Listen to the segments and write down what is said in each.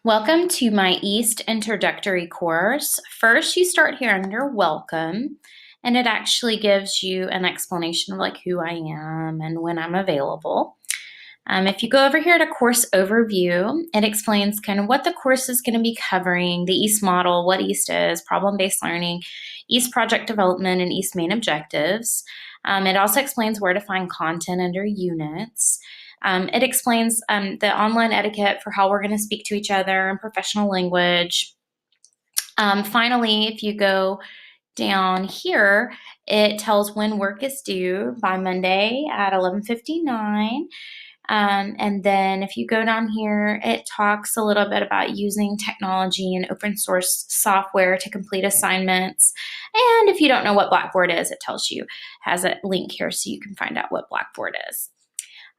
Welcome to my East Introductory course. First, you start here under Welcome, and it actually gives you an explanation of who I am and when I'm available. If you go over here to Course Overview, it explains kind of what the course is going to be covering, the EAST model, what EAST is, problem-based learning, EAST project development, and EAST main objectives. It also explains where to find content under units. It explains the online etiquette for how we're going to speak to each other in professional language. Finally, if you go down here, it tells when work is due by Monday at 11:59. And then if you go down here, it talks a little bit about using technology and open source software to complete assignments. And if you don't know what Blackboard is, it tells you, has a link here so you can find out what Blackboard is.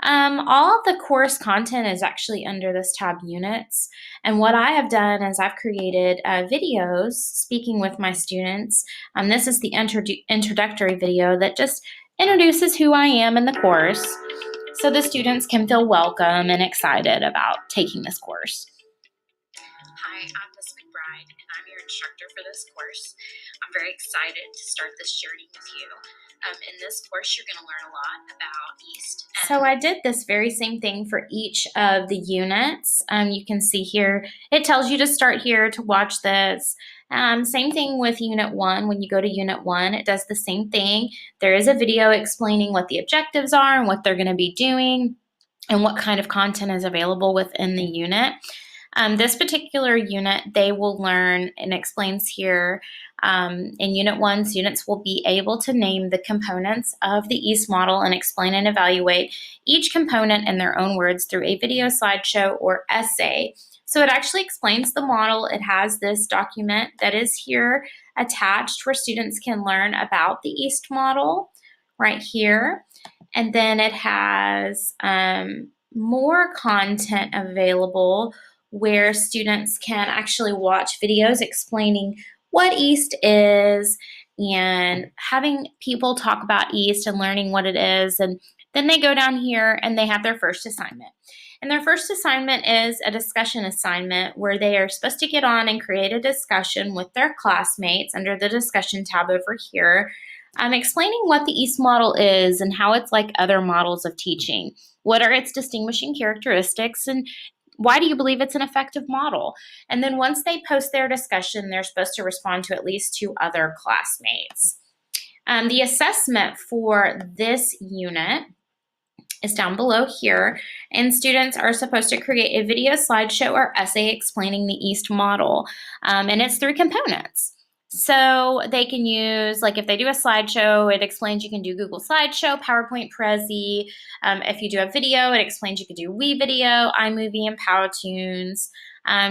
All of the course content is actually under this tab Units. And what I have done is I've created videos speaking with my students. This is the introductory video that just introduces who I am in the course so the students can feel welcome and excited about taking this course. Hi, I'm Ms. McBride, and I'm your instructor for this course. I'm very excited to start this journey with you. In this course, you're going to learn a lot about EAST. So I did this very same thing for each of the units. You can see here, it tells you to start here to watch this. Same thing with Unit 1. When you go to Unit 1, it does the same thing. There is a video explaining what the objectives are and what they're going to be doing and what kind of content is available within the unit. This particular unit, they will learn, and explains here, in Unit 1, students will be able to name the components of the EAST model and explain and evaluate each component in their own words through a video slideshow or essay. So it actually explains the model. It has this document that is here attached where students can learn about the EAST model right here. And then it has more content available where students can actually watch videos explaining what EAST is and having people talk about EAST and learning what it is. And then they go down here and they have their first assignment. And their first assignment is a discussion assignment where they are supposed to get on and create a discussion with their classmates under the discussion tab over here, explaining what the EAST model is and how it's like other models of teaching. What are its distinguishing characteristics, and why do you believe it's an effective model? And then once they post their discussion, they're supposed to respond to at least 2 other classmates. The assessment for this unit is down below here, and students are supposed to create a video slideshow or essay explaining the EAST model, and it's 3 components. So they can use, if they do a slideshow, it explains you can do Google Slideshow, PowerPoint Prezi. If you do a video, it explains you could do WeVideo, iMovie, and Powtoons,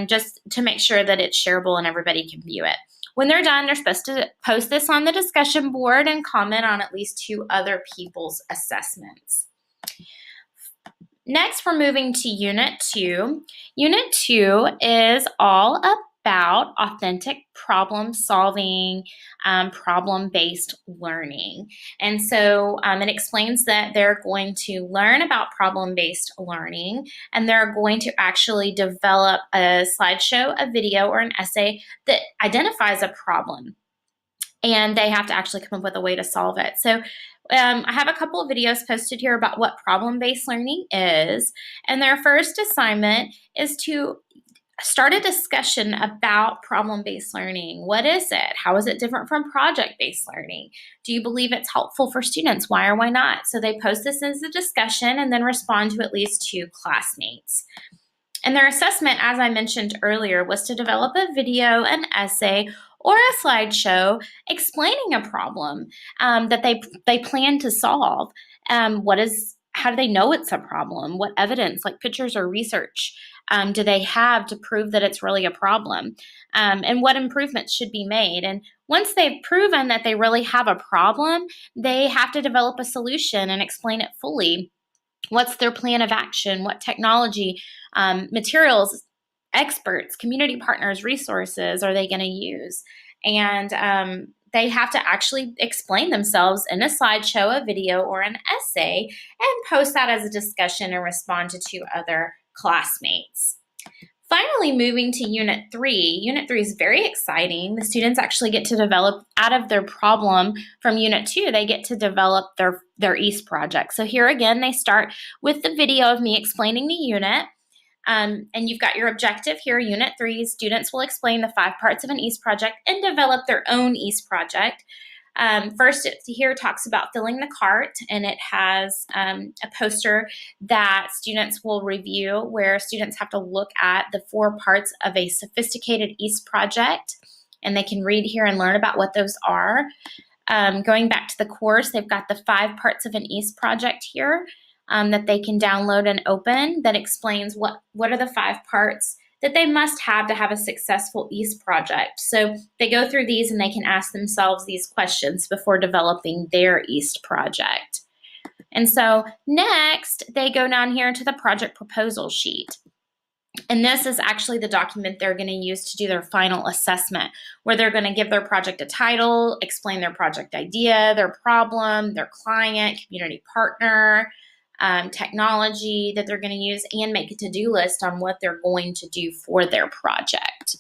just to make sure that it's shareable and everybody can view it. When they're done, they're supposed to post this on the discussion board and comment on at least 2 other people's assessments. Next, we're moving to Unit 2. Unit 2 is all about authentic problem solving, problem-based learning. And so it explains that they're going to learn about problem-based learning, and they're going to actually develop a slideshow, a video, or an essay that identifies a problem. And they have to actually come up with a way to solve it. So I have a couple of videos posted here about what problem-based learning is. And their first assignment is to start a discussion about problem-based learning. What is it? How is it different from project-based learning? Do you believe it's helpful for students? Why or why not? So they post this as a discussion and then respond to at least 2 classmates. And their assessment, as I mentioned earlier, was to develop a video, an essay, or a slideshow explaining a problem that they plan to solve. How do they know it's a problem? What evidence, like pictures or research, do they have to prove that it's really a problem? And what improvements should be made? And once they've proven that they really have a problem, they have to develop a solution and explain it fully. What's their plan of action? What technology, materials, experts, community partners, resources are they going to use? And they have to actually explain themselves in a slideshow, a video, or an essay, and post that as a discussion and respond to 2 other classmates. Finally, moving to Unit 3. Unit 3 is very exciting. The students actually get to develop out of their problem from Unit 2, they get to develop their EAST project. So here again, they start with the video of me explaining the unit. And you've got your objective here, Unit 3. Students will explain the 5 parts of an EAST project and develop their own EAST project. First, here talks about filling the cart, and it has a poster that students will review where students have to look at the 4 parts of a sophisticated EAST project, and they can read here and learn about what those are. Going back to the course, they've got the 5 parts of an EAST project here that they can download and open that explains what are the 5 parts that they must have to have a successful EAST project. So they go through these and they can ask themselves these questions before developing their EAST project. And so next, they go down here to the project proposal sheet. And this is actually the document they're going to use to do their final assessment, where they're going to give their project a title, explain their project idea, their problem, their client, community partner, technology that they're going to use, and make a to-do list on what they're going to do for their project.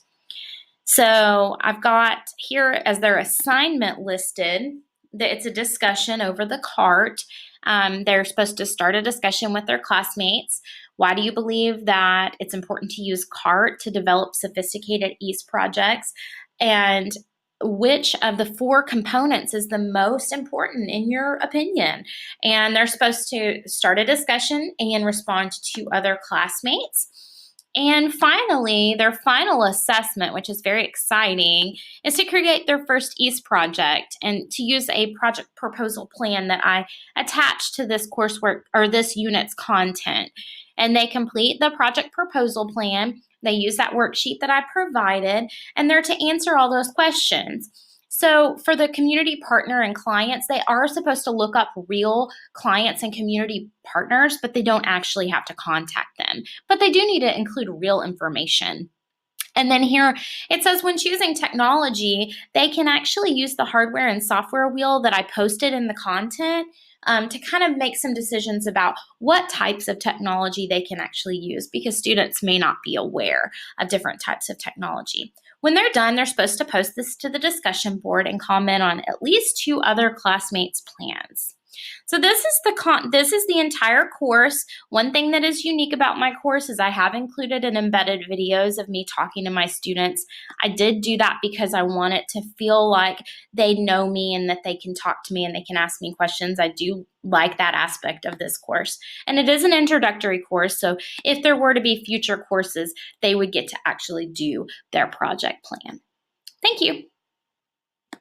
So I've got here as their assignment listed that it's a discussion over the cart. They're supposed to start a discussion with their classmates. Why do you believe that it's important to use CART to develop sophisticated EAST projects? And which of the 4 components is the most important in your opinion? And they're supposed to start a discussion and respond to other classmates. And finally, their final assessment, which is very exciting, is to create their first EAST project and to use a project proposal plan that I attach to this coursework or this unit's content. And they complete the project proposal plan. They use that worksheet that I provided, and they're to answer all those questions. So for the community partner and clients, they are supposed to look up real clients and community partners, but they don't actually have to contact them. But they do need to include real information. And then here it says when choosing technology, they can actually use the hardware and software wheel that I posted in the content to kind of make some decisions about what types of technology they can actually use, because students may not be aware of different types of technology. When they're done, they're supposed to post this to the discussion board and comment on at least 2 other classmates' plans. So this is the entire course. One thing that is unique about my course is I have included an embedded videos of me talking to my students. I did do that because I want it to feel like they know me and that they can talk to me and they can ask me questions. I do like that aspect of this course. And it is an introductory course, so if there were to be future courses, they would get to actually do their project plan. Thank you.